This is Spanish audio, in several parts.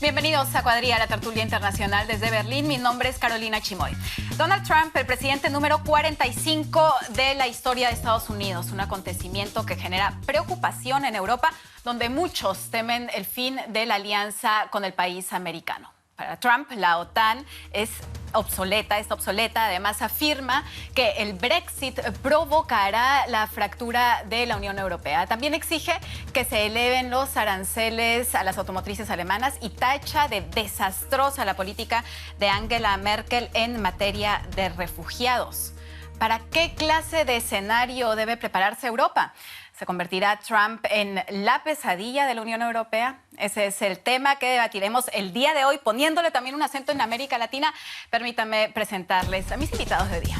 Bienvenidos a Cuadrilla, la tertulia internacional desde Berlín. Mi nombre es Carolina Chimoy. Donald Trump, el presidente número 45 de la historia de Estados Unidos, un acontecimiento que genera preocupación en Europa, donde muchos temen el fin de la alianza con el país americano. Para Trump, la OTAN está obsoleta. Además, afirma que el Brexit provocará la fractura de la Unión Europea. También exige que se eleven los aranceles a las automotrices alemanas y tacha de desastrosa la política de Angela Merkel en materia de refugiados. ¿Para qué clase de escenario debe prepararse Europa? ¿Se convertirá Trump en la pesadilla de la Unión Europea? Ese es el tema que debatiremos el día de hoy, poniéndole también un acento en América Latina. Permítanme presentarles a mis invitados de día.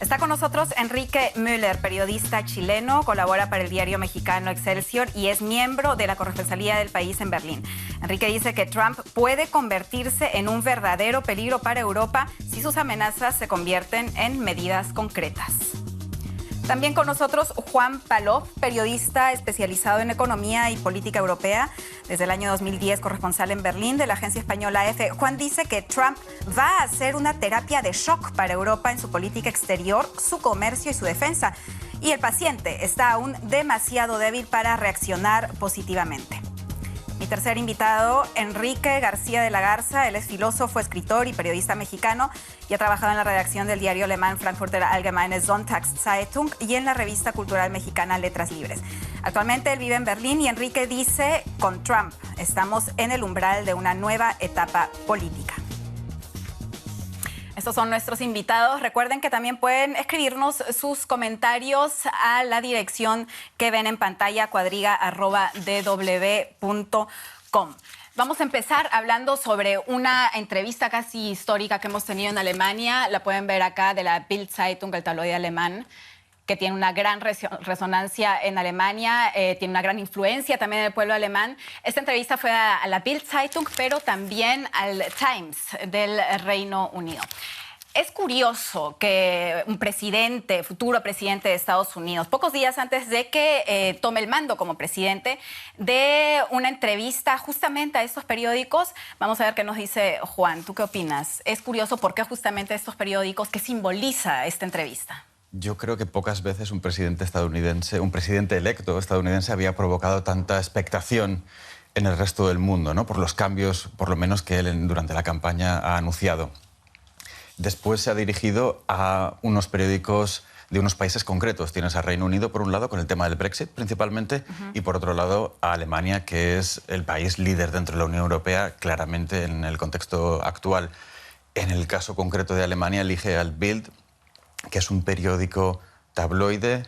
Está con nosotros Enrique Müller, periodista chileno, colabora para el diario mexicano Excelsior y es miembro de la corresponsalía del país en Berlín. Enrique dice que Trump puede convertirse en un verdadero peligro para Europa si sus amenazas se convierten en medidas concretas. También con nosotros Juan Palov, periodista especializado en economía y política europea. Desde el año 2010, corresponsal en Berlín de la agencia española EFE. Juan dice que Trump va a hacer una terapia de shock para Europa en su política exterior, su comercio y su defensa. Y el paciente está aún demasiado débil para reaccionar positivamente. Mi tercer invitado, Enrique García de la Garza. Él es filósofo, escritor y periodista mexicano y ha trabajado en la redacción del diario alemán Frankfurter Allgemeine Sonntagszeitung y en la revista cultural mexicana Letras Libres. Actualmente él vive en Berlín y Enrique dice, con Trump estamos en el umbral de una nueva etapa política. Estos son nuestros invitados. Recuerden que también pueden escribirnos sus comentarios a la dirección que ven en pantalla, cuadriga@dw.com. Vamos a empezar hablando sobre una entrevista casi histórica que hemos tenido en Alemania. La pueden ver acá, de la Bild-Zeitung, el tabloide alemán, que tiene una gran resonancia en Alemania, tiene una gran influencia también en el pueblo alemán. Esta entrevista fue a la Bild-Zeitung, pero también al Times del Reino Unido. Es curioso que un futuro presidente de Estados Unidos, pocos días antes de que tome el mando como presidente, dé una entrevista justamente a estos periódicos. Vamos a ver qué nos dice Juan. ¿Tú qué opinas? Es curioso por qué justamente estos periódicos, ¿qué simboliza esta entrevista? Yo creo que pocas veces un presidente electo estadounidense había provocado tanta expectación en el resto del mundo, ¿no? Por los cambios, por lo menos, que él durante la campaña ha anunciado. Después se ha dirigido a unos periódicos de unos países concretos. Tienes a Reino Unido, por un lado, con el tema del Brexit, principalmente, y por otro lado, a Alemania, que es el país líder dentro de la Unión Europea, claramente en el contexto actual. En el caso concreto de Alemania, elige al Bild, que es un periódico tabloide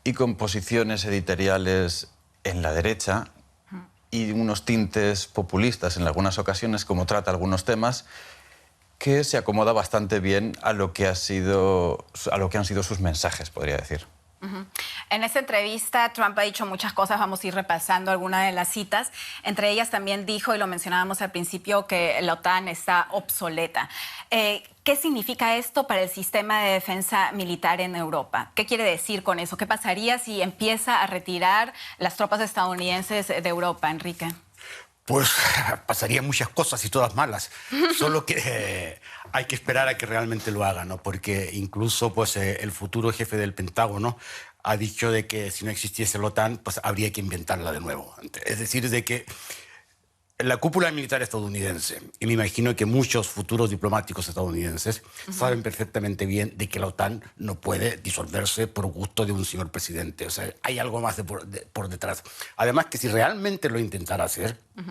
y con posiciones editoriales en la derecha y unos tintes populistas en algunas ocasiones, como trata algunos temas, que se acomoda bastante bien a lo que han sido sus mensajes, podría decir. En esta entrevista, Trump ha dicho muchas cosas. Vamos a ir repasando algunas de las citas. Entre ellas también dijo, y lo mencionábamos al principio, que la OTAN está obsoleta. ¿Qué significa esto para el sistema de defensa militar en Europa? ¿Qué quiere decir con eso? ¿Qué pasaría si empieza a retirar las tropas estadounidenses de Europa, Enrique? Pues pasarían muchas cosas y todas malas. Solo que hay que esperar a que realmente lo haga, ¿no? Porque incluso pues, el futuro jefe del Pentágono ha dicho de que si no existiese la OTAN, pues habría que inventarla de nuevo. Es decir, de que la cúpula militar estadounidense, y me imagino que muchos futuros diplomáticos estadounidenses saben perfectamente bien de que la OTAN no puede disolverse por gusto de un señor presidente. O sea, hay algo más por detrás. Además, que si realmente lo intentara hacer, o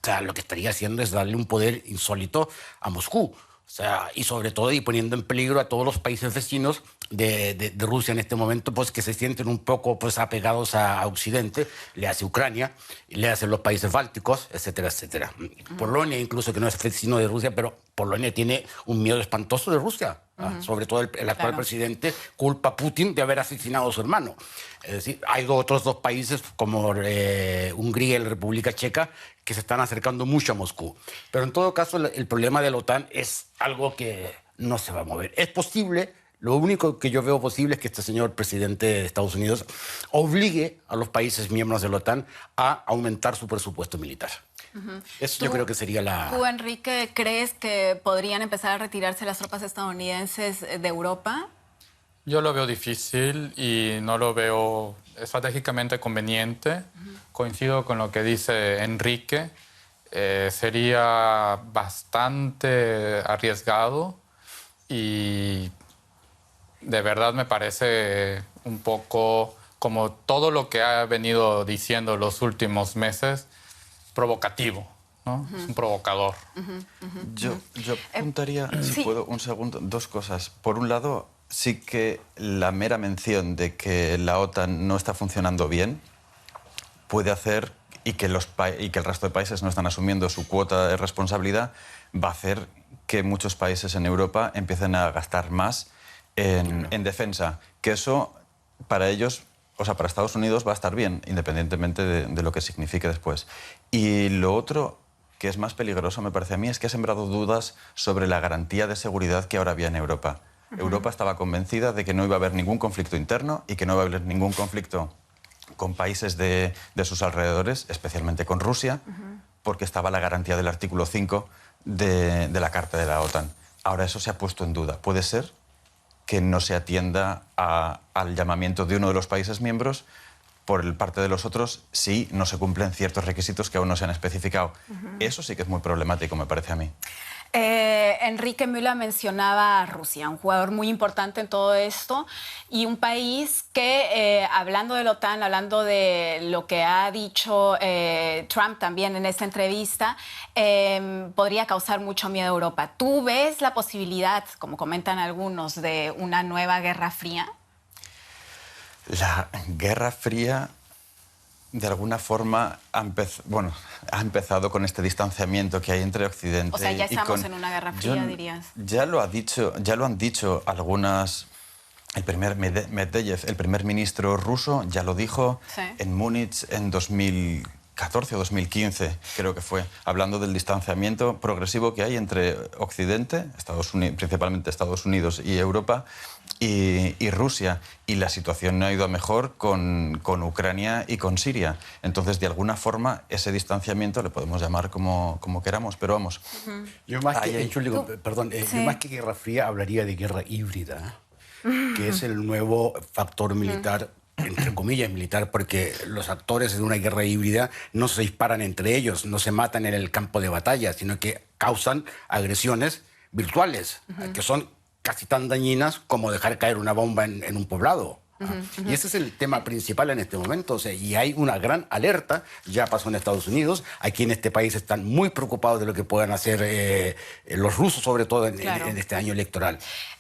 sea, lo que estaría haciendo es darle un poder insólito a Moscú. O sea, y sobre todo y poniendo en peligro a todos los países vecinos de Rusia en este momento, pues que se sienten un poco pues, apegados a Occidente, le hace Ucrania, le hacen los países bálticos, etcétera, etcétera. Polonia, incluso, que no es vecino de Rusia, pero Polonia tiene un miedo espantoso de Rusia. Sobre todo el actual presidente culpa a Putin de haber asesinado a su hermano. Es decir, hay otros dos países como Hungría y la República Checa que se están acercando mucho a Moscú. Pero en todo caso el problema de la OTAN es algo que no se va a mover. Es posible, lo único que yo veo posible es que este señor presidente de Estados Unidos obligue a los países miembros de la OTAN a aumentar su presupuesto militar. Eso yo creo que sería la... ¿Tú, Enrique, crees que podrían empezar a retirarse las tropas estadounidenses de Europa? Yo lo veo difícil y no lo veo estratégicamente conveniente. Coincido con lo que dice Enrique. Sería bastante arriesgado y de verdad me parece un poco, como todo lo que ha venido diciendo los últimos meses, provocativo, ¿no? Es un provocador. Yo apuntaría, si puedo, un segundo, dos cosas. Por un lado, sí que la mera mención de que la OTAN no está funcionando bien puede hacer y que el resto de países no están asumiendo su cuota de responsabilidad, va a hacer que muchos países en Europa empiecen a gastar más en defensa. Que eso, para ellos, o sea, para Estados Unidos va a estar bien, independientemente de lo que signifique después. Y lo otro, que es más peligroso, me parece a mí, es que ha sembrado dudas sobre la garantía de seguridad que ahora había en Europa. Europa estaba convencida de que no iba a haber ningún conflicto interno y que no iba a haber ningún conflicto con países de sus alrededores, especialmente con Rusia, porque estaba la garantía del artículo 5 de la Carta de la OTAN. Ahora eso se ha puesto en duda. Puede ser que no se atienda al llamamiento de uno de los países miembros por parte de los otros si no se cumplen ciertos requisitos que aún no se han especificado. Eso sí que es muy problemático, me parece a mí. Enrique Müller mencionaba a Rusia, un jugador muy importante en todo esto y un país que, hablando de la OTAN, hablando de lo que ha dicho Trump también en esta entrevista, podría causar mucho miedo a Europa. ¿Tú ves la posibilidad, como comentan algunos, de una nueva Guerra Fría? La Guerra Fría, de alguna forma, ha empezado con este distanciamiento que hay entre Occidente y... O sea, ya estamos en una Guerra Fría, dirías. Ya lo han dicho algunas... El primer Medvedev, el primer ministro ruso, ya lo dijo en Múnich en 2014 o 2015, creo que fue, hablando del distanciamiento progresivo que hay entre Occidente, principalmente Estados Unidos y Europa, y Rusia. Y la situación no ha ido a mejor con Ucrania y con Siria. Entonces, de alguna forma, ese distanciamiento le podemos llamar como queramos, pero vamos. Yo más que Guerra Fría hablaría de guerra híbrida, que es el nuevo factor militar, entre comillas militar, porque los actores de una guerra híbrida no se disparan entre ellos, no se matan en el campo de batalla, sino que causan agresiones virtuales, que son casi tan dañinas como dejar caer una bomba en un poblado. Y ese es el tema principal en este momento. O sea, y hay una gran alerta, ya pasó en Estados Unidos, aquí en este país están muy preocupados de lo que puedan hacer los rusos, sobre todo en este año electoral.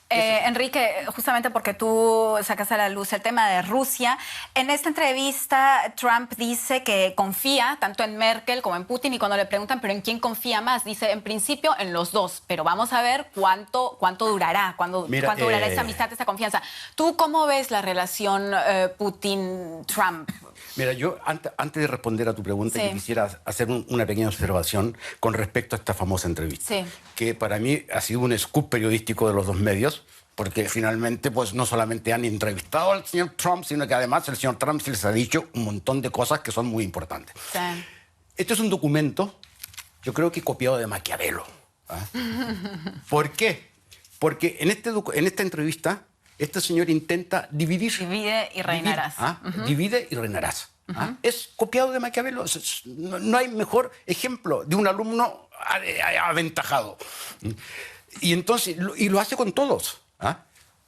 Enrique, justamente porque tú sacas a la luz el tema de Rusia, en esta entrevista Trump dice que confía tanto en Merkel como en Putin y cuando le preguntan, ¿pero en quién confía más? Dice, en principio, en los dos, pero vamos a ver cuánto durará, cuánto durará esa amistad, esa confianza. ¿Tú cómo ves la relación Putin-Trump? Mira, yo antes de responder a tu pregunta, yo quisiera hacer una pequeña observación con respecto a esta famosa entrevista, que para mí ha sido un scoop periodístico de los dos medios, porque finalmente pues no solamente han entrevistado al señor Trump, sino que además el señor Trump se les ha dicho un montón de cosas que son muy importantes. Este es un documento, yo creo que copiado de Maquiavelo. ¿Por qué? Porque en esta entrevista este señor intenta dividir. Divide y reinarás. Divide y reinarás. Es copiado de Maquiavelo. No hay mejor ejemplo de un alumno aventajado. Y entonces, lo hace con todos.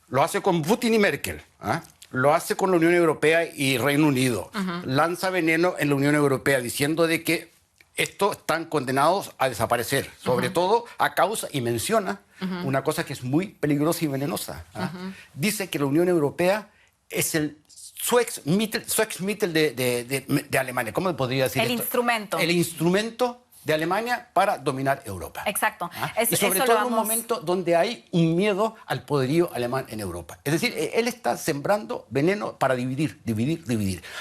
Lo hace con Putin y Merkel. Lo hace con la Unión Europea y Reino Unido. Lanza veneno en la Unión Europea diciendo de que estos están condenados a desaparecer, sobre todo a causa, y menciona una cosa que es muy peligrosa y venenosa. Dice que la Unión Europea es el Zweckmittel de Alemania. ¿Cómo podría decir esto? Instrumento. El instrumento de Alemania para dominar Europa. Exacto. Y sobre todo en un momento donde hay un miedo al poderío alemán en Europa. Es decir, él está sembrando veneno para dividir.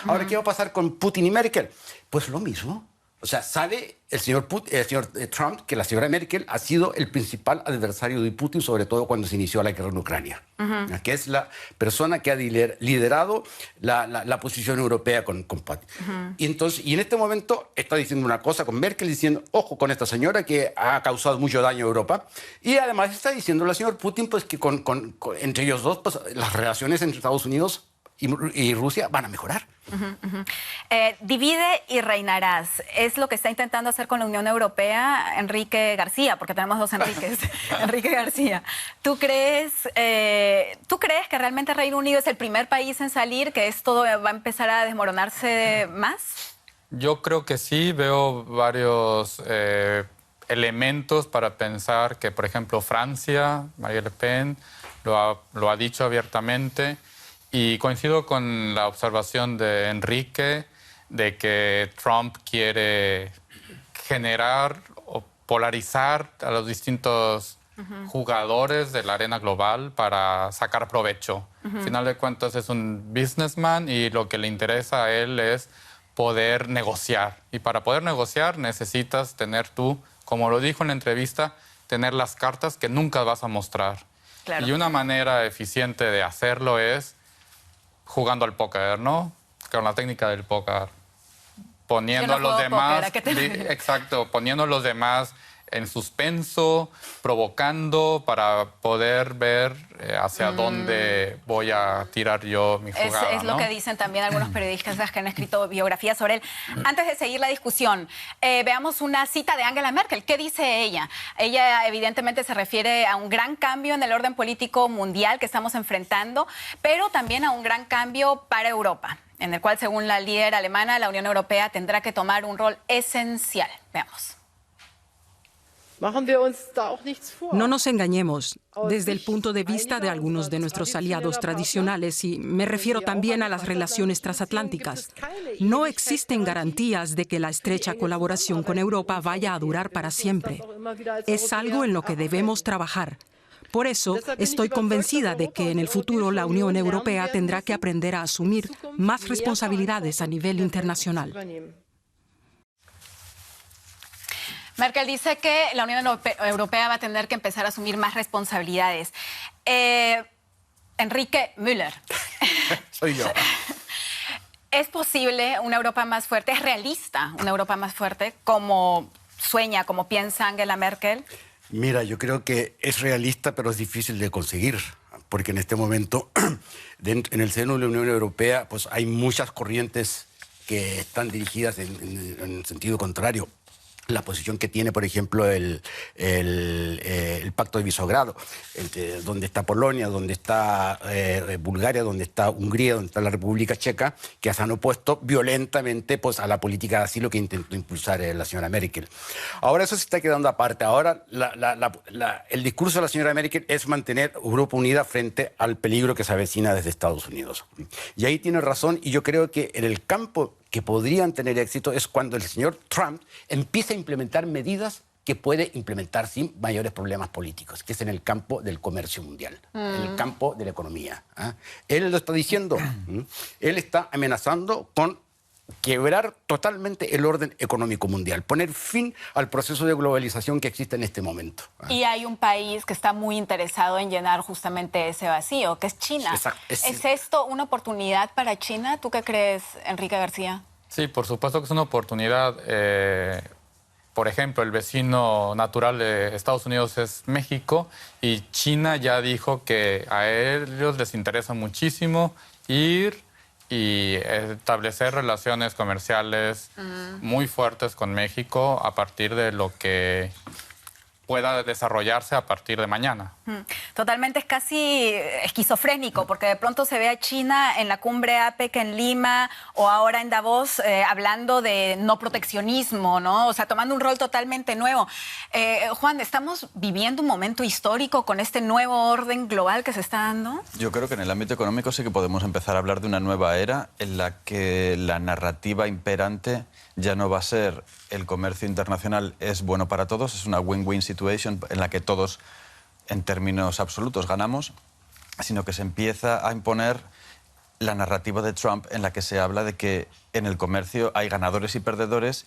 Ahora, ¿qué va a pasar con Putin y Merkel? Pues lo mismo. O sea, sabe el señor Trump que la señora Merkel ha sido el principal adversario de Putin, sobre todo cuando se inició la guerra en Ucrania, que es la persona que ha liderado la posición europea con Putin. Y en este momento está diciendo una cosa con Merkel, diciendo, ojo con esta señora que ha causado mucho daño a Europa. Y además está diciendo la señora Putin pues, que entre ellos dos pues, las relaciones entre Estados Unidos y Rusia van a mejorar. Divide y reinarás. Es lo que está intentando hacer con la Unión Europea Enrique García, porque tenemos dos Enriques. Enrique García. ¿Tú crees que realmente Reino Unido es el primer país en salir, que esto va a empezar a desmoronarse más? Yo creo que sí. Veo varios elementos para pensar que, por ejemplo, Francia, Marine Le Pen, lo ha dicho abiertamente. Y coincido con la observación de Enrique de que Trump quiere generar o polarizar a los distintos jugadores de la arena global para sacar provecho. Al final de cuentas es un businessman y lo que le interesa a él es poder negociar. Y para poder negociar necesitas tener tú, como lo dijo en la entrevista, tener las cartas que nunca vas a mostrar. Claro. Y una manera eficiente de hacerlo es jugando al póker, ¿no? Con la técnica del póker. Poniendo a los demás... Exacto, poniendo a los demás en suspenso, provocando para poder ver hacia dónde voy a tirar yo mi jugada. Es lo que dicen también algunos periodistas que han escrito biografías sobre él. Antes de seguir la discusión, veamos una cita de Angela Merkel. ¿Qué dice ella? Ella evidentemente se refiere a un gran cambio en el orden político mundial que estamos enfrentando, pero también a un gran cambio para Europa, en el cual, según la líder alemana, la Unión Europea tendrá que tomar un rol esencial. Veamos. No nos engañemos. Desde el punto de vista de algunos de nuestros aliados tradicionales, y me refiero también a las relaciones transatlánticas, no existen garantías de que la estrecha colaboración con Europa vaya a durar para siempre. Es algo en lo que debemos trabajar. Por eso, estoy convencida de que en el futuro la Unión Europea tendrá que aprender a asumir más responsabilidades a nivel internacional. Merkel dice que la Unión Europea va a tener que empezar a asumir más responsabilidades. Enrique Müller. Soy yo. ¿Es posible una Europa más fuerte? ¿Es realista una Europa más fuerte como sueña, como piensa Angela Merkel? Mira, yo creo que es realista, pero es difícil de conseguir, porque en este momento, en el seno de la Unión Europea, pues hay muchas corrientes que están dirigidas en sentido contrario. La posición que tiene, por ejemplo, el Pacto de Visegrado, donde está Polonia, donde está Bulgaria, donde está Hungría, donde está la República Checa, que se han opuesto violentamente pues, a la política de asilo que intentó impulsar la señora Merkel. Ahora eso se está quedando aparte. Ahora el discurso de la señora Merkel es mantener Europa unida frente al peligro que se avecina desde Estados Unidos. Y ahí tiene razón, y yo creo que en el campo que podrían tener éxito es cuando el señor Trump empiece a implementar medidas que puede implementar sin mayores problemas políticos, que es en el campo del comercio mundial, en el campo de la economía. Él lo está diciendo, él está amenazando con quebrar totalmente el orden económico mundial, poner fin al proceso de globalización que existe en este momento. Y hay un país que está muy interesado en llenar justamente ese vacío, que es China. ¿Es esto una oportunidad para China? ¿Tú qué crees, Enrique García? Sí, por supuesto que es una oportunidad. Por ejemplo, el vecino natural de Estados Unidos es México y China ya dijo que a ellos les interesa muchísimo ir y establecer relaciones comerciales muy fuertes con México a partir de lo que pueda desarrollarse a partir de mañana. Totalmente, es casi esquizofrénico, porque de pronto se ve a China en la cumbre APEC en Lima o ahora en Davos hablando de no proteccionismo, ¿no? O sea, tomando un rol totalmente nuevo. Juan, ¿estamos viviendo un momento histórico con este nuevo orden global que se está dando? Yo creo que en el ámbito económico sí que podemos empezar a hablar de una nueva era en la que la narrativa imperante ya no va a ser el comercio internacional es bueno para todos, es una win-win situation en la que todos, en términos absolutos, ganamos, sino que se empieza a imponer la narrativa de Trump en la que se habla de que en el comercio hay ganadores y perdedores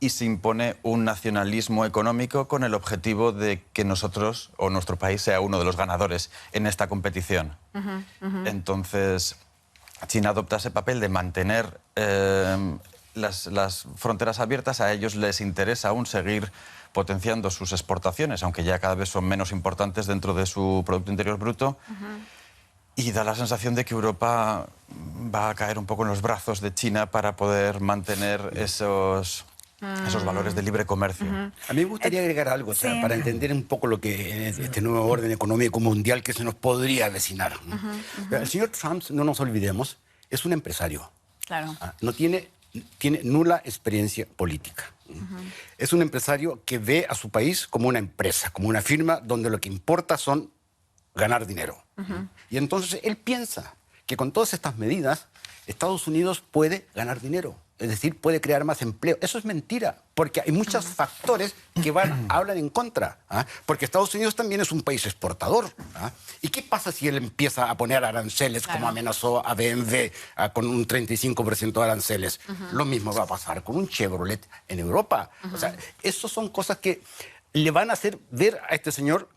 y se impone un nacionalismo económico con el objetivo de que nosotros o nuestro país sea uno de los ganadores en esta competición. Entonces, China adopta ese papel de mantener las fronteras abiertas. A ellos les interesa aún seguir potenciando sus exportaciones, aunque ya cada vez son menos importantes dentro de su Producto Interior Bruto. Y da la sensación de que Europa va a caer un poco en los brazos de China para poder mantener esos valores de libre comercio. A mí me gustaría agregar algo, o sea, para entender un poco lo que es este nuevo orden económico mundial que se nos podría avecinar. El señor Trump, no nos olvidemos, es un empresario. Claro. No tiene nula experiencia política. Es un empresario que ve a su país como una empresa, como una firma donde lo que importa son ganar dinero. Y entonces él piensa que con todas estas medidas Estados Unidos puede ganar dinero, es decir, puede crear más empleo. Eso es mentira, porque hay muchos factores que hablan en contra, porque Estados Unidos también es un país exportador. ¿Y qué pasa si él empieza a poner aranceles, como amenazó a BMW con un 35% de aranceles? Lo mismo va a pasar con un Chevrolet en Europa. O sea, esas son cosas que le van a hacer ver a este señor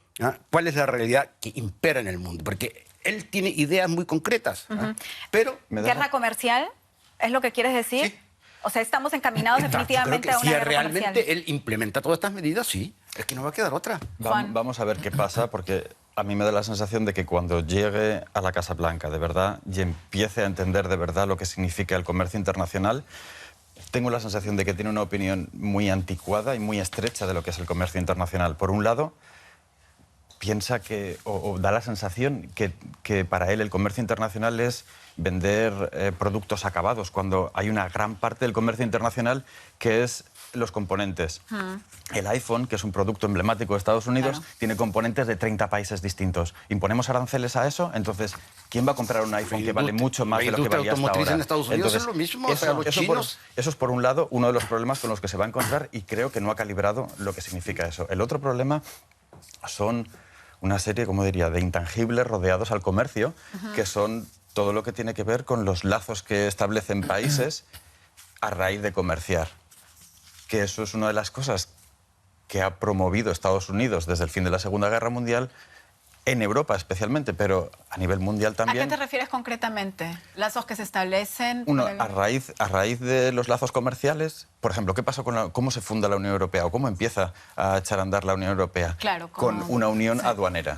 cuál es la realidad que impera en el mundo, porque él tiene ideas muy concretas. Pero ¿guerra comercial? ¿Es lo que quieres decir? Sí. O sea, estamos encaminados definitivamente a una guerra realmente comercial. él implementa todas estas medidas, sí, es que no va a quedar otra. Vamos a ver qué pasa, porque a mí me da la sensación de que cuando llegue a la Casa Blanca de verdad y empiece a entender de verdad lo que significa el comercio internacional, tengo la sensación de que tiene una opinión muy anticuada y muy estrecha de lo que es el comercio internacional. Por un lado, piensa que, o da la sensación que para él el comercio internacional es vender productos acabados, cuando hay una gran parte del comercio internacional que es los componentes. El iPhone, que es un producto emblemático de Estados Unidos, tiene componentes de 30 países distintos. ¿Imponemos aranceles a eso? Entonces, ¿quién va a comprar un iPhone que vale mucho más de lo que valía hasta ahora? En Estados Unidos es lo mismo, eso es por un lado uno de los problemas con los que se va a encontrar, y creo que no ha calibrado lo que significa eso. El otro problema son una serie, como diría, de intangibles rodeados al comercio, que son todo lo que tiene que ver con los lazos que establecen países a raíz de comerciar. Que eso es una de las cosas que ha promovido Estados Unidos desde el fin de la Segunda Guerra Mundial, en Europa especialmente, pero a nivel mundial también. ¿A qué te refieres concretamente? ¿Lazos que se establecen? A raíz de los lazos comerciales, por ejemplo, ¿qué pasó con cómo se funda la Unión Europea o cómo empieza a echar a andar la Unión Europea? Claro, con una unión aduanera,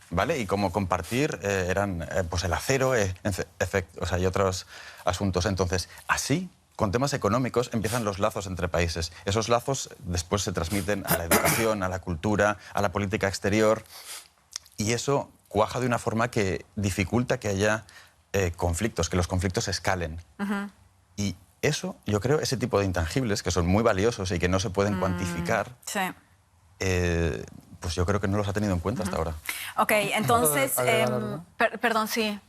¿vale? Y cómo compartir eran pues el acero, y otros asuntos. Entonces, así, con temas económicos, empiezan los lazos entre países. Esos lazos después se transmiten a la educación, a la cultura, a la política exterior. Y eso cuaja de una forma que dificulta que haya conflictos, que los conflictos escalen. Y eso, yo creo, ese tipo de intangibles, que son muy valiosos y que no se pueden cuantificar, pues yo creo que no los ha tenido en cuenta hasta ahora. Ok, entonces, perdón, sí.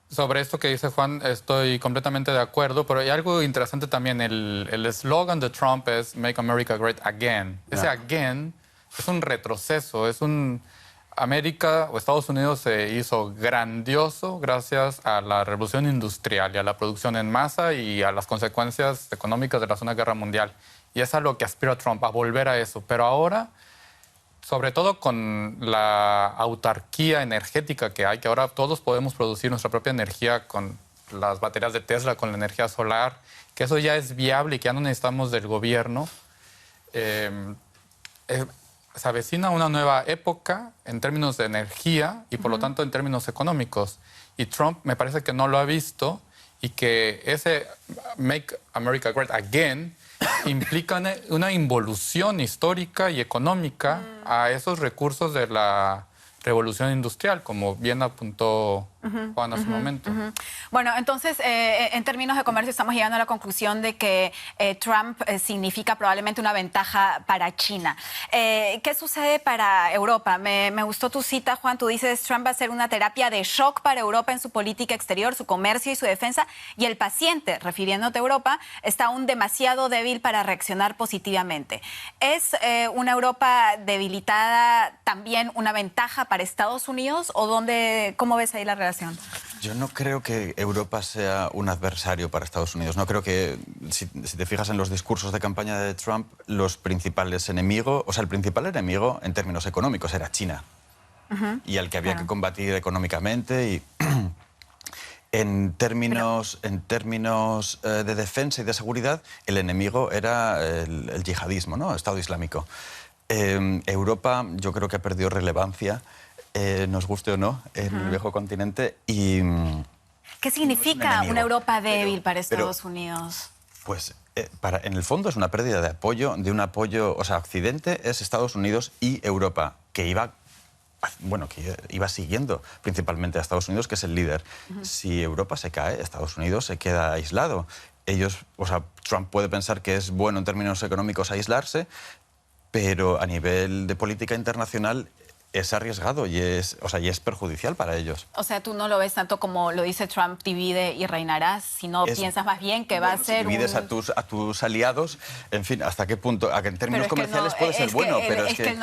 Sobre esto que dice Juan, estoy completamente de acuerdo, pero hay algo interesante también. El eslogan de Trump es Make America Great Again. Ese again es un retroceso, es un... América o Estados Unidos se hizo grandioso gracias a la revolución industrial y a la producción en masa y a las consecuencias económicas de la Segunda Guerra Mundial. Y es a lo que aspira Trump, a volver a eso. Pero ahora, sobre todo con la autarquía energética que hay, que ahora todos podemos producir nuestra propia energía con las baterías de Tesla, con la energía solar, que eso ya es viable y que ya no necesitamos del gobierno. Se avecina una nueva época en términos de energía y por lo tanto en términos económicos. Y Trump me parece que no lo ha visto y que ese Make America Great Again implica una involución histórica y económica a esos recursos de la revolución industrial, como bien apuntó Juan hace un momento. Bueno, entonces, en términos de comercio estamos llegando a la conclusión de que Trump significa probablemente una ventaja para China. ¿Qué sucede para Europa? Me gustó tu cita, Juan. Tú dices, Trump va a ser una terapia de shock para Europa en su política exterior, su comercio y su defensa, y el paciente, refiriéndote a Europa, está aún demasiado débil para reaccionar positivamente. ¿Es una Europa debilitada también una ventaja para Estados Unidos o cómo ves ahí la relación? Yo no creo que Europa sea un adversario para Estados Unidos. No creo que, si te fijas en los discursos de campaña de Trump, los principales enemigos, o sea, el principal enemigo en términos económicos era China. Y al que había que combatir económicamente y... En términos de defensa y de seguridad, el enemigo era el yihadismo, ¿no? El Estado Islámico. Europa, yo creo que ha perdido relevancia, nos guste o no, en el viejo continente. Y, ¿qué significa una Europa débil para Estados Unidos? Pues en el fondo es una pérdida de apoyo, o sea, Occidente es Estados Unidos y Europa, que iba siguiendo principalmente a Estados Unidos, que es el líder. Si Europa se cae, Estados Unidos se queda aislado. Trump puede pensar que es bueno en términos económicos aislarse, pero a nivel de política internacional es arriesgado y es perjudicial para ellos. O sea, tú no lo ves tanto como lo dice Trump, divide y reinarás, sino piensas más bien que va a ser divides a tus aliados, en fin, ¿hasta qué punto? En términos comerciales puede ser bueno, pero es que hay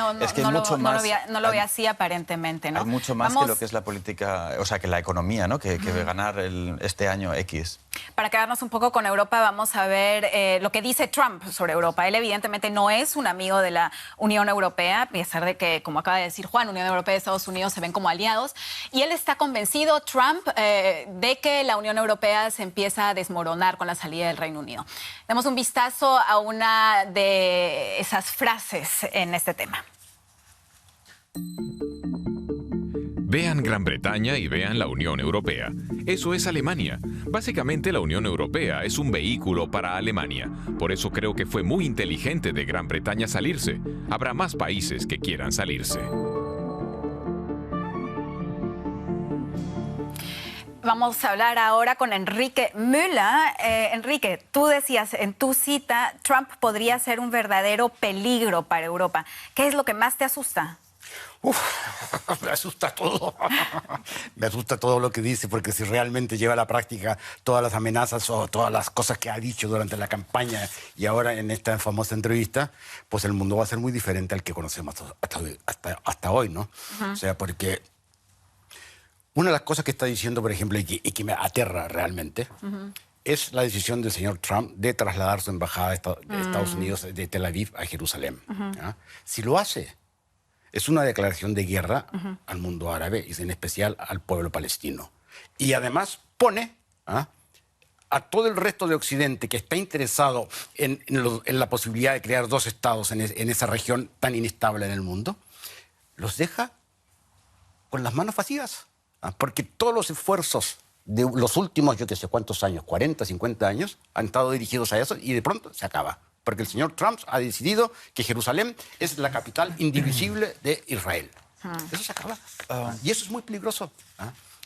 mucho más... No lo ve así aparentemente, ¿no? Hay mucho más que lo que es la política, o sea, que la economía, ¿no? Que ganar este año X. Para quedarnos un poco con Europa, vamos a ver lo que dice Trump sobre Europa. Él evidentemente no es un amigo de la Unión Europea, a pesar de que, como acaba de decir Juan, Unión Europea y Estados Unidos se ven como aliados. Y él está convencido, Trump, de que la Unión Europea se empieza a desmoronar con la salida del Reino Unido. Demos un vistazo a una de esas frases en este tema. Vean Gran Bretaña y vean la Unión Europea. Eso es Alemania. Básicamente la Unión Europea es un vehículo para Alemania. Por eso creo que fue muy inteligente de Gran Bretaña salirse. Habrá más países que quieran salirse. Vamos a hablar ahora con Enrique Müller. Enrique, tú decías en tu cita, Trump podría ser un verdadero peligro para Europa. ¿Qué es lo que más te asusta? Me asusta todo. Me asusta todo lo que dice, porque si realmente lleva a la práctica todas las amenazas o todas las cosas que ha dicho durante la campaña y ahora en esta famosa entrevista, pues el mundo va a ser muy diferente al que conocemos hasta hoy, ¿no? O sea, porque una de las cosas que está diciendo, por ejemplo, y que me aterra realmente, es la decisión del señor Trump de trasladar su embajada de Estados Unidos de Tel Aviv a Jerusalén. Si lo hace, es una declaración de guerra al mundo árabe y en especial al pueblo palestino. Y además pone a todo el resto de Occidente que está interesado en la posibilidad de crear dos estados en esa región tan inestable en el mundo, los deja con las manos vacías. Porque todos los esfuerzos de los últimos, yo qué sé cuántos años, 40, 50 años, han estado dirigidos a eso y de pronto se acaba. Porque el señor Trump ha decidido que Jerusalén es la capital indivisible de Israel. Eso se acaba. Y eso es muy peligroso.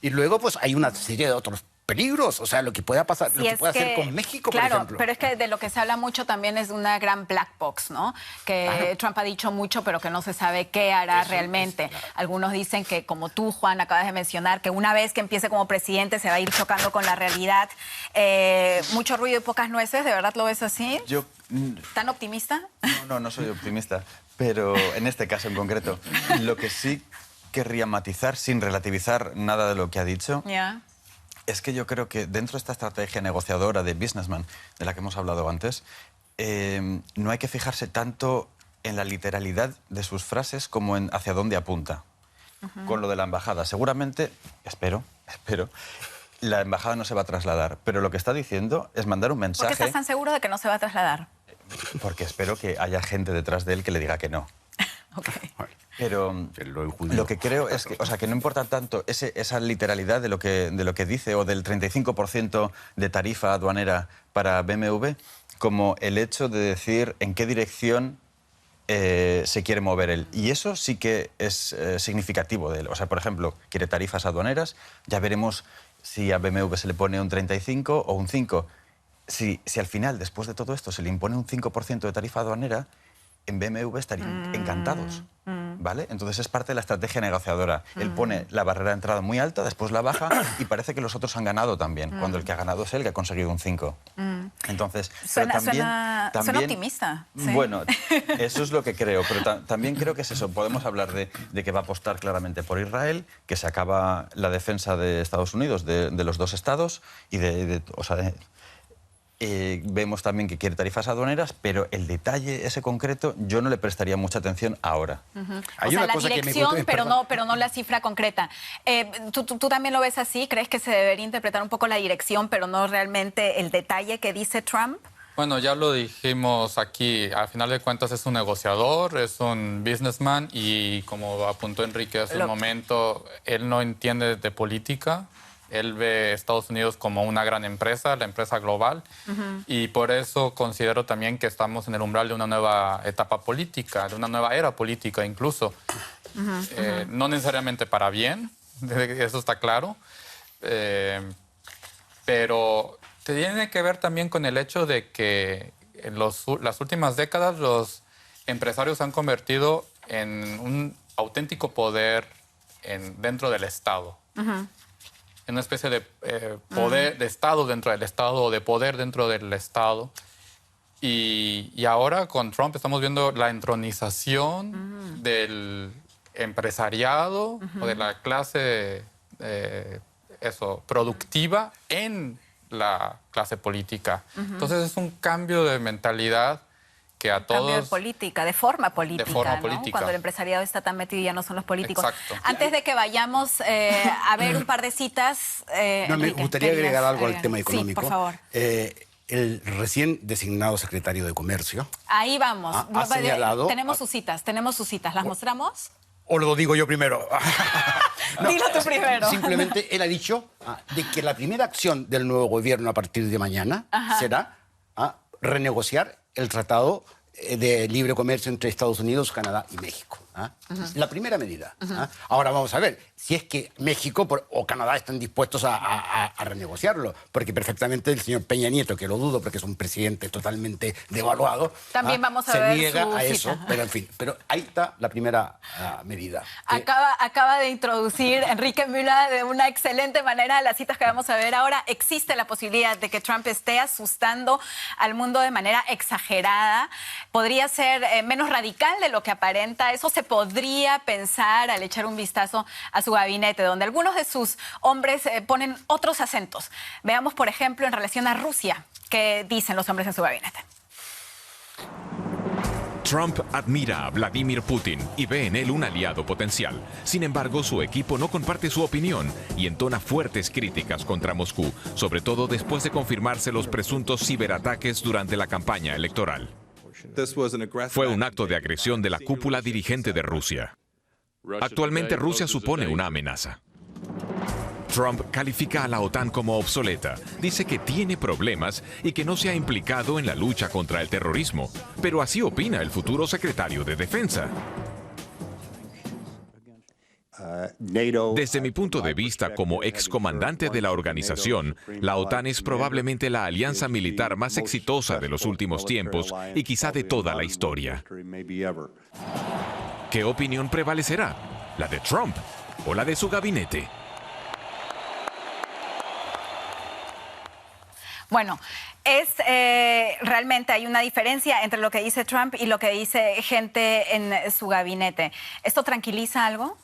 Y luego pues hay una serie de otros peligros, o sea, lo que pueda pasar, lo que puede hacer con México, por ejemplo. Claro, pero es que de lo que se habla mucho también es de una gran black box, ¿no? Que Trump ha dicho mucho, pero que no se sabe qué hará realmente. Algunos dicen que, como tú, Juan, acabas de mencionar, que una vez que empiece como presidente se va a ir chocando con la realidad. Mucho ruido y pocas nueces, ¿de verdad lo ves así? ¿Tan optimista? No soy optimista, pero en este caso en concreto, lo que sí querría matizar, sin relativizar nada de lo que ha dicho, es que yo creo que dentro de esta estrategia negociadora de businessman, de la que hemos hablado antes, no hay que fijarse tanto en la literalidad de sus frases como en hacia dónde apunta. Con lo de la embajada, seguramente, espero, la embajada no se va a trasladar, pero lo que está diciendo es mandar un mensaje... ¿Por qué estás tan seguro de que no se va a trasladar? Porque espero que haya gente detrás de él que le diga que no. Pero lo que creo es que, que no importa tanto esa literalidad de lo que dice o del 35% de tarifa aduanera para BMW como el hecho de decir en qué dirección se quiere mover él. Y eso sí que es significativo de él. O sea, por ejemplo, quiere tarifas aduaneras, ya veremos si a BMW se le pone un 35 o un 5. Si al final, después de todo esto, se le impone un 5% de tarifa aduanera, en BMW estarían encantados. ¿Vale? Entonces es parte de la estrategia negociadora. Él pone la barrera de entrada muy alta, después la baja y parece que los otros han ganado también, cuando el que ha ganado es él, que ha conseguido un 5. Entonces, Suena optimista. ¿Sí? Bueno, eso es lo que creo, pero también creo que es eso. Podemos hablar de que va a apostar claramente por Israel, que se acaba la defensa de Estados Unidos, de los dos estados, y vemos también que quiere tarifas aduaneras, pero el detalle ese concreto yo no le prestaría mucha atención ahora. O sea, la dirección, pero no la cifra concreta. ¿Tú también lo ves así? ¿Crees que se debería interpretar un poco la dirección, pero no realmente el detalle que dice Trump? Bueno, ya lo dijimos aquí, al final de cuentas es un negociador, es un businessman y como apuntó Enrique hace un momento, él no entiende de política. Él ve a Estados Unidos como una gran empresa, la empresa global, y por eso considero también que estamos en el umbral de una nueva etapa política, de una nueva era política incluso. No necesariamente para bien, eso está claro, pero tiene que ver también con el hecho de que en las últimas décadas los empresarios se han convertido en un auténtico poder dentro del Estado. En una especie de poder de Estado dentro del Estado o de poder dentro del Estado. Y ahora con Trump estamos viendo la entronización del empresariado o de la clase productiva en la clase política. Entonces es un cambio de mentalidad que a todos... Cambio de política, de forma política, ¿no? Cuando el empresariado está tan metido y ya no son los políticos. Exacto. Antes de que vayamos a ver un par de citas... me gustaría agregar algo al tema económico. Sí, por favor. El recién designado secretario de Comercio... Ahí vamos. Ha señalado... Tenemos sus citas. ¿Las mostramos? ¿O lo digo yo primero? No, dilo tú primero. Simplemente él ha dicho de que la primera acción del nuevo gobierno a partir de mañana será renegociar el tratado de libre comercio entre Estados Unidos, Canadá y México. La primera medida. Ahora vamos a ver si es que México o Canadá están dispuestos a renegociarlo, porque perfectamente el señor Peña Nieto, que lo dudo porque es un presidente totalmente devaluado, también vamos a se ver niega su a eso, cita. pero en fin, pero ahí está la primera medida. Acaba de introducir Enrique Müller de una excelente manera las citas que vamos a ver ahora. Existe la posibilidad de que Trump esté asustando al mundo de manera exagerada. Podría ser menos radical de lo que aparenta. Eso se podría pensar al echar un vistazo a su gabinete, donde algunos de sus hombres ponen otros acentos. Veamos, por ejemplo, en relación a Rusia, qué dicen los hombres en su gabinete. Trump admira a Vladimir Putin y ve en él un aliado potencial. Sin embargo, su equipo no comparte su opinión y entona fuertes críticas contra Moscú, sobre todo después de confirmarse los presuntos ciberataques durante la campaña electoral. Fue un acto de agresión de la cúpula dirigente de Rusia. Actualmente Rusia supone una amenaza. Trump califica a la OTAN como obsoleta, dice que tiene problemas y que no se ha implicado en la lucha contra el terrorismo, pero así opina el futuro secretario de Defensa. Desde mi punto de vista como excomandante de la organización, la OTAN es probablemente la alianza militar más exitosa de los últimos tiempos y quizá de toda la historia. ¿Qué opinión prevalecerá? ¿La de Trump o la de su gabinete? Bueno, realmente hay una diferencia entre lo que dice Trump y lo que dice gente en su gabinete. ¿Esto tranquiliza algo?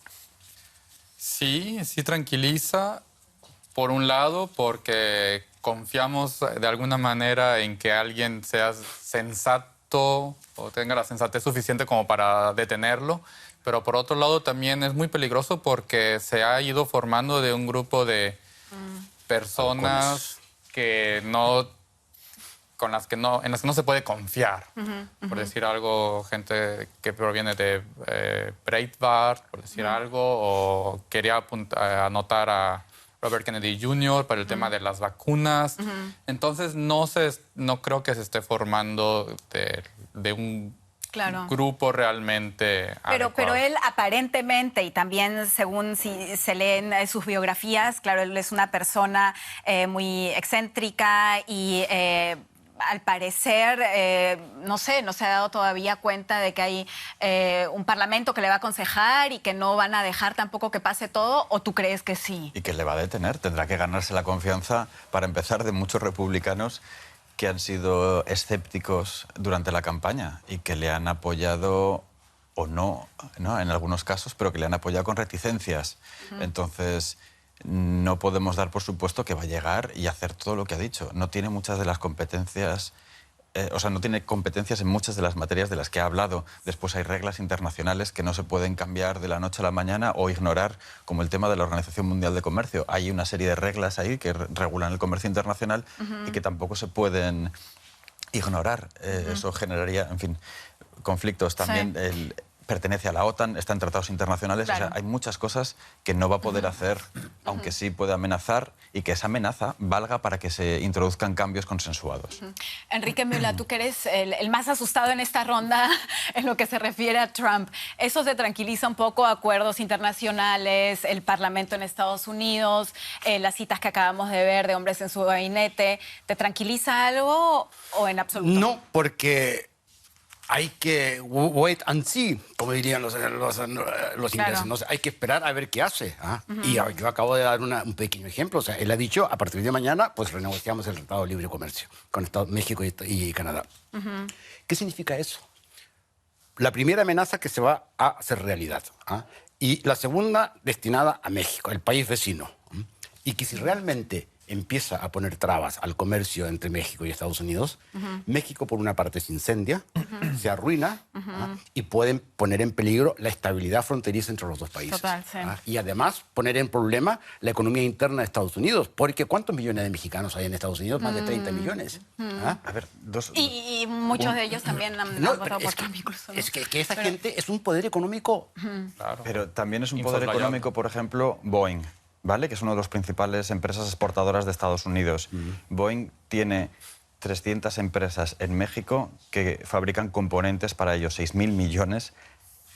Sí tranquiliza, por un lado, porque confiamos de alguna manera en que alguien sea sensato o tenga la sensatez suficiente como para detenerlo, pero por otro lado también es muy peligroso porque se ha ido formando de un grupo de personas en las que no se puede confiar. Por decir algo, gente que proviene de Breitbart, por decir algo, o quería anotar a Robert Kennedy Jr. para el tema de las vacunas. Entonces no creo que se esté formando de un grupo realmente pero él aparentemente, y también según si se leen sus biografías, claro, él es una persona muy excéntrica y al parecer, no sé, no se ha dado todavía cuenta de que hay un parlamento que le va a aconsejar y que no van a dejar tampoco que pase todo, ¿o tú crees que sí? Y que le va a detener. Tendrá que ganarse la confianza, para empezar, de muchos republicanos que han sido escépticos durante la campaña y que le han apoyado o no, en algunos casos, pero que le han apoyado con reticencias. Entonces, no podemos dar por supuesto que va a llegar y hacer todo lo que ha dicho. No tiene muchas de las competencias, no tiene competencias en muchas de las materias de las que ha hablado. Después hay reglas internacionales que no se pueden cambiar de la noche a la mañana o ignorar, como el tema de la Organización Mundial de Comercio. Hay una serie de reglas ahí que regulan el comercio internacional y que tampoco se pueden ignorar. Eso generaría, en fin, conflictos. También pertenece a la OTAN, está en tratados internacionales. Claro. O sea, hay muchas cosas que no va a poder hacer, aunque sí puede amenazar, y que esa amenaza valga para que se introduzcan cambios consensuados. Enrique Müller, tú que eres el más asustado en esta ronda en lo que se refiere a Trump. ¿Eso te tranquiliza un poco? Acuerdos internacionales, el Parlamento en Estados Unidos, las citas que acabamos de ver de hombres en su gabinete. ¿Te tranquiliza algo o en absoluto? No, porque hay que wait and see, como dirían los ingleses. ¿No? Hay que esperar a ver qué hace. Y yo acabo de dar un pequeño ejemplo. O sea, él ha dicho, a partir de mañana, pues renegociamos el Tratado de Libre Comercio con México y Canadá. ¿Qué significa eso? La primera amenaza que se va a hacer realidad. Y la segunda destinada a México, el país vecino. Y que si realmente empieza a poner trabas al comercio entre México y Estados Unidos, México por una parte se incendia, se arruina y pueden poner en peligro la estabilidad fronteriza entre los dos países. Total, sí. Y además poner en problema la economía interna de Estados Unidos, porque ¿cuántos millones de mexicanos hay en Estados Unidos? Más de 30 millones. A ver, y muchos de ellos también han votado por Trump incluso. Es que esa gente es un poder económico. Claro. Pero también es un poder económico, por ejemplo, Boeing, ¿vale? Que es una de las principales empresas exportadoras de Estados Unidos. Boeing tiene 300 empresas en México que fabrican componentes para ellos, 6.000 millones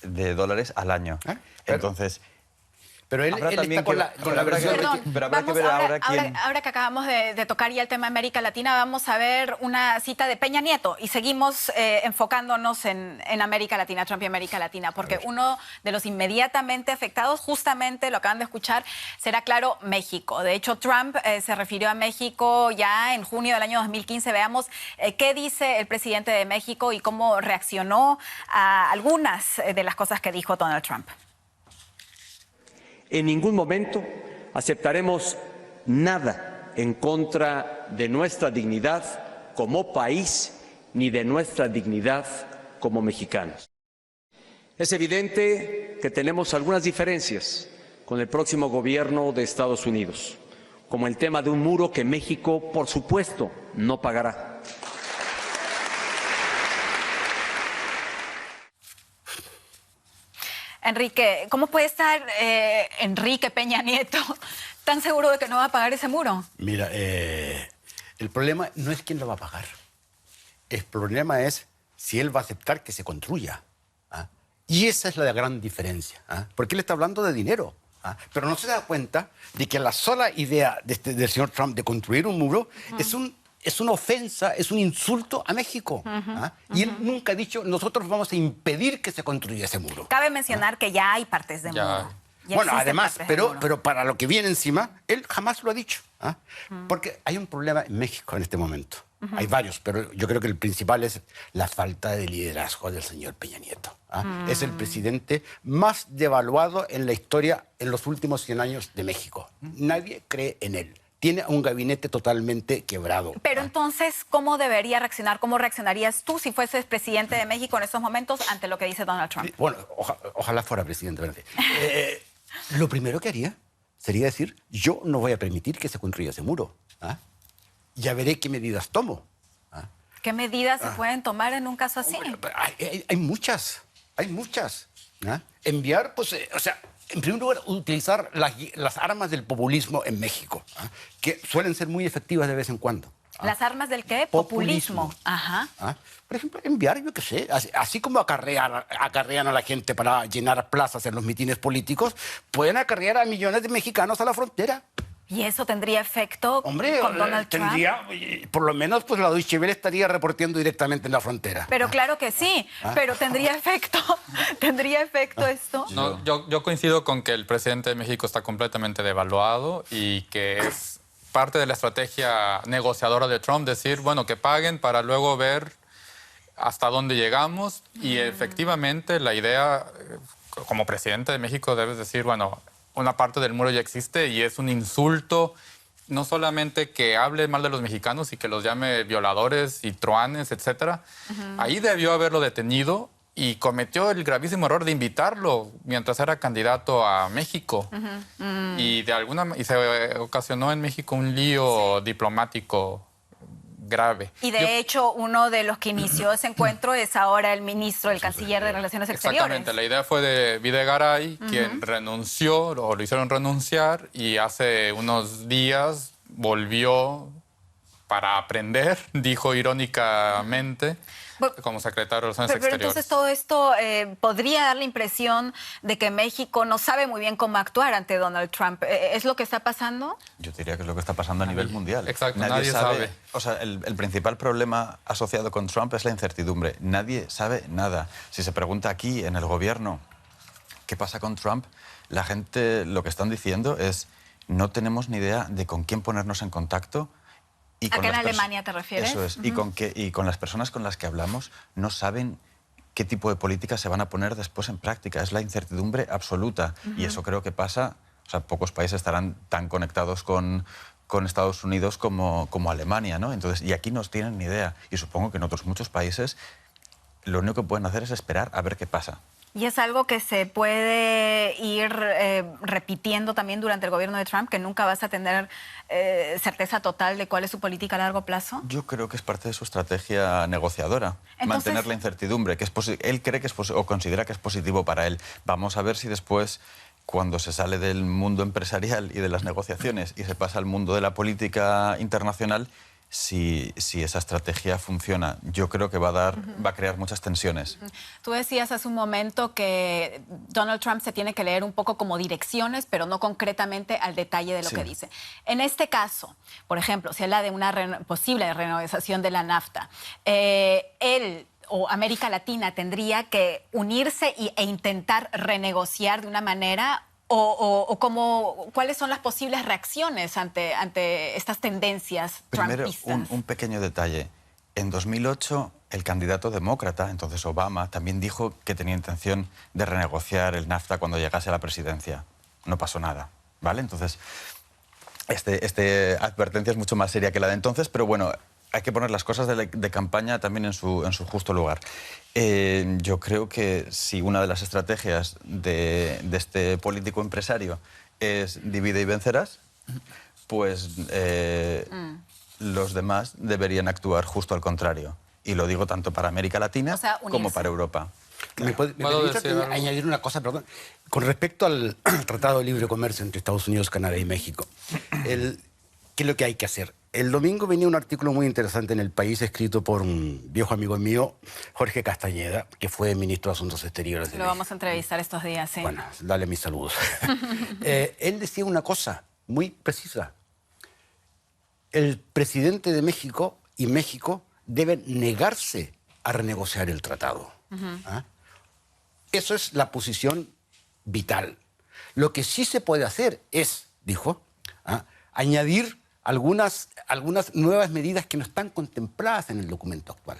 de dólares al año. Entonces, pero él está con la versión... Pero habrá que ver ahora quién... Ahora que acabamos de tocar ya el tema América Latina, vamos a ver una cita de Peña Nieto y seguimos enfocándonos en América Latina, Trump y América Latina, porque uno de los inmediatamente afectados, justamente lo acaban de escuchar, será, claro, México. De hecho, Trump se refirió a México ya en junio del año 2015. Veamos qué dice el presidente de México y cómo reaccionó a algunas de las cosas que dijo Donald Trump. En ningún momento aceptaremos nada en contra de nuestra dignidad como país ni de nuestra dignidad como mexicanos. Es evidente que tenemos algunas diferencias con el próximo gobierno de Estados Unidos, como el tema de un muro que México, por supuesto, no pagará. Enrique, ¿cómo puede estar Enrique Peña Nieto tan seguro de que no va a pagar ese muro? Mira, el problema no es quién lo va a pagar. El problema es si él va a aceptar que se construya. Y esa es la gran diferencia. Porque él está hablando de dinero. Pero no se da cuenta de que la sola idea del señor Trump de construir un muro es una ofensa, es un insulto a México. Y él nunca ha dicho, nosotros vamos a impedir que se construya ese muro. Cabe mencionar que ya hay partes de muro. Ya bueno, además, pero para lo que viene encima, él jamás lo ha dicho. Porque hay un problema en México en este momento. Hay varios, pero yo creo que el principal es la falta de liderazgo del señor Peña Nieto. Es el presidente más devaluado en la historia en los últimos 100 años de México. Nadie cree en él. Tiene un gabinete totalmente quebrado. Pero entonces, ¿cómo debería reaccionar? ¿Cómo reaccionarías tú si fueses presidente de México en estos momentos ante lo que dice Donald Trump? Bueno, ojalá fuera presidente, ¿verdad? Lo primero que haría sería decir, yo no voy a permitir que se construya ese muro. Ya veré qué medidas tomo. ¿Qué medidas se pueden tomar en un caso así? Hay muchas, Enviar, pues, en primer lugar, utilizar las armas del populismo en México, que suelen ser muy efectivas de vez en cuando. ¿Las armas del qué? Populismo. Por ejemplo, enviar, yo qué sé, así como acarrean a la gente para llenar plazas en los mitines políticos, pueden acarrear a millones de mexicanos a la frontera. ¿Y eso tendría efecto Hombre, con Donald Trump? tendría, por lo menos, pues la Deutsche Welle estaría reportando directamente en la frontera. Pero claro que sí, pero ¿tendría efecto esto? No, yo coincido con que el presidente de México está completamente devaluado y que es parte de la estrategia negociadora de Trump decir, bueno, que paguen para luego ver hasta dónde llegamos. Y efectivamente la idea, como presidente de México, debes decir, bueno, una parte del muro ya existe y es un insulto, no solamente que hable mal de los mexicanos y que los llame violadores y truanes, etcétera. Ahí debió haberlo detenido y cometió el gravísimo error de invitarlo mientras era candidato a México. Y se ocasionó en México un lío diplomático grave. Y de hecho, uno de los que inició ese encuentro es ahora el ministro, el canciller de Relaciones Exteriores. Exactamente, la idea fue de Videgaray, quien renunció, o lo hicieron renunciar, y hace unos días volvió para aprender, dijo irónicamente, como secretario de Relaciones Pero Exteriores. entonces todo esto podría dar la impresión de que México no sabe muy bien cómo actuar ante Donald Trump. ¿Es lo que está pasando? Yo diría que es lo que está pasando a nivel mundial. Exacto, nadie sabe. O sea, el principal problema asociado con Trump es la incertidumbre. Nadie sabe nada. Si se pregunta aquí, en el gobierno, ¿qué pasa con Trump? La gente lo que están diciendo es, no tenemos ni idea de con quién ponernos en contacto. Y ¿Acá en Alemania te refieres? Eso es. Y con las personas con las que hablamos no saben qué tipo de políticas se van a poner después en práctica. Es la incertidumbre absoluta. Y eso creo que pasa... O sea, pocos países estarán tan conectados con Estados Unidos como Alemania, ¿no? Entonces, y aquí no tienen ni idea. Y supongo que en otros muchos países lo único que pueden hacer es esperar a ver qué pasa. ¿Y es algo que se puede ir repitiendo también durante el gobierno de Trump, que nunca vas a tener certeza total de cuál es su política a largo plazo? Yo creo que es parte de su estrategia negociadora. Entonces, mantener la incertidumbre, que él cree que es o considera que es positivo para él. Vamos a ver si después, cuando se sale del mundo empresarial y de las negociaciones y se pasa al mundo de la política internacional, si esa estrategia funciona. Yo creo que va a crear muchas tensiones. Tú decías hace un momento que Donald Trump se tiene que leer un poco como direcciones, pero no concretamente al detalle de lo que dice. En este caso, por ejemplo, se habla de una posible renegociación de la NAFTA. Él o América Latina tendría que unirse e intentar renegociar de una manera... ¿Cuáles son las posibles reacciones ante estas tendencias trumpistas? Primero, un pequeño detalle. En 2008, el candidato demócrata, entonces Obama, también dijo que tenía intención de renegociar el NAFTA cuando llegase a la presidencia. No pasó nada, ¿vale? Entonces, esta advertencia es mucho más seria que la de entonces, pero bueno, hay que poner las cosas de campaña también en su justo lugar. Yo creo que si una de las estrategias de este político empresario es divide y vencerás, pues los demás deberían actuar justo al contrario. Y lo digo tanto para América Latina como para Europa. ¿Me permite añadir una cosa, perdón? Con respecto al Tratado de Libre Comercio entre Estados Unidos, Canadá y México, ¿qué es lo que hay que hacer? El domingo venía un artículo muy interesante en El País escrito por un viejo amigo mío, Jorge Castañeda, que fue ministro de Asuntos Exteriores de Lo vamos a entrevistar estos días, sí. Bueno, dale mis saludos. Él decía una cosa muy precisa. El presidente de México y México deben negarse a renegociar el tratado. Eso es la posición vital. Lo que sí se puede hacer es, dijo, añadir algunas nuevas medidas que no están contempladas en el documento actual.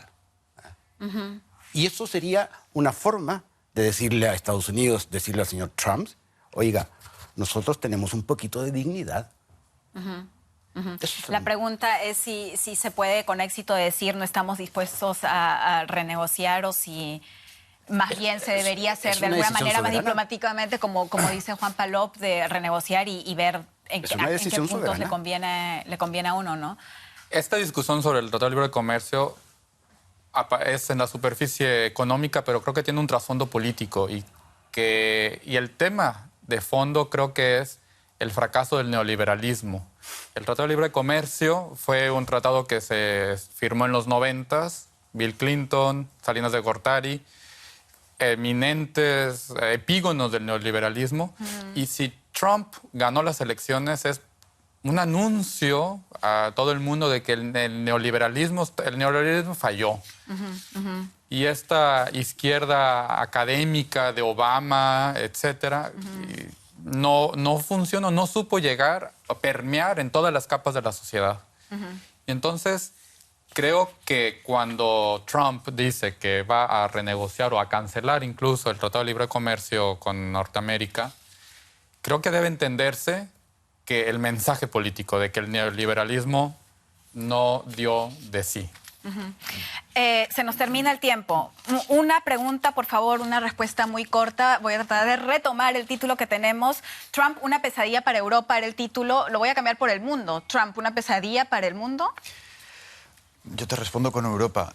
Y eso sería una forma de decirle a Estados Unidos, decirle al señor Trump, oiga, nosotros tenemos un poquito de dignidad. La pregunta es si se puede con éxito decir no estamos dispuestos a renegociar o si más bien se debería hacer de alguna manera más diplomáticamente, como dice Juan Palop, de renegociar y ver en qué puntos le conviene a uno, ¿no? Esta discusión sobre el Tratado de Libre Comercio es en la superficie económica, pero creo que tiene un trasfondo político y el tema de fondo creo que es el fracaso del neoliberalismo. El Tratado de Libre Comercio fue un tratado que se firmó en los 90s, Bill Clinton, Salinas de Gortari, eminentes epígonos del neoliberalismo. Y si Trump ganó las elecciones es un anuncio a todo el mundo de que el neoliberalismo falló. Y esta izquierda académica de Obama, etcétera, no funcionó, no supo llegar a permear en todas las capas de la sociedad. Y entonces creo que cuando Trump dice que va a renegociar o a cancelar incluso el Tratado de Libre Comercio con Norteamérica, creo que debe entenderse que el mensaje político de que el neoliberalismo no dio de sí. Se nos termina el tiempo. Una pregunta, por favor, una respuesta muy corta. Voy a tratar de retomar el título que tenemos. Trump, una pesadilla para Europa, era el título. Lo voy a cambiar por el mundo. Trump, una pesadilla para el mundo. Yo te respondo con Europa.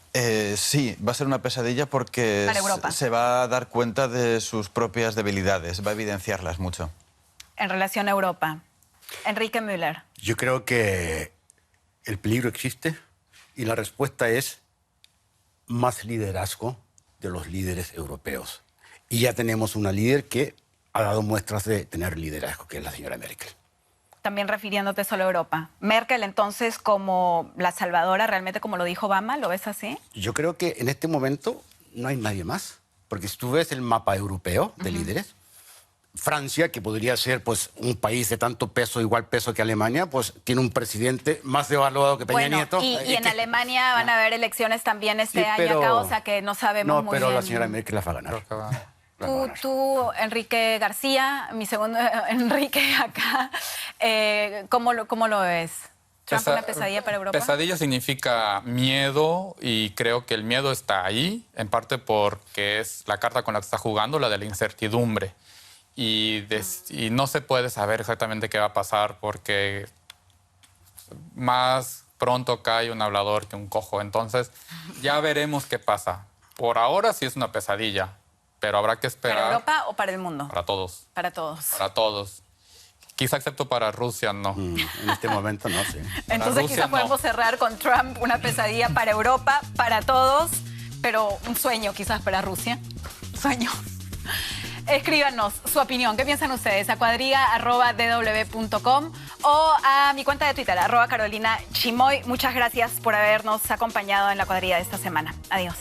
Sí, va a ser una pesadilla porque se va a dar cuenta de sus propias debilidades, va a evidenciarlas mucho. En relación a Europa. Enrique Müller. Yo creo que el peligro existe y la respuesta es más liderazgo de los líderes europeos. Y ya tenemos una líder que ha dado muestras de tener liderazgo, que es la señora Merkel. También refiriéndote solo a Europa. Merkel, entonces, como la salvadora, realmente como lo dijo Obama, ¿lo ves así? Yo creo que en este momento no hay nadie más. Porque si tú ves el mapa europeo de líderes, Francia, que podría ser pues, un país de tanto peso, igual peso que Alemania, pues tiene un presidente más devaluado que Peña Nieto. Y en Alemania van a haber elecciones también este año acá, o sea que no sabemos muy bien. No, pero la señora Merkel la va a ganar. Tú, Enrique García, mi segundo Enrique acá, ¿cómo lo ves? ¿Trump una pesadilla para Europa? Pesadilla significa miedo y creo que el miedo está ahí, en parte porque es la carta con la que está jugando, la de la incertidumbre. Y no se puede saber exactamente qué va a pasar porque más pronto cae un hablador que un cojo. Entonces ya veremos qué pasa. Por ahora sí es una pesadilla. Pero habrá que esperar. ¿Para Europa o para el mundo? Para todos. Para todos. Para todos. Quizá excepto para Rusia, no. En este momento no, sí. Entonces quizá podemos cerrar con Trump, una pesadilla para Europa, para todos, pero un sueño quizás para Rusia. Sueño. Escríbanos su opinión. ¿Qué piensan ustedes? A cuadriga@dw.com o a mi cuenta de Twitter, @Carolina Chimoy. Muchas gracias por habernos acompañado en La Cuadriga de esta semana. Adiós.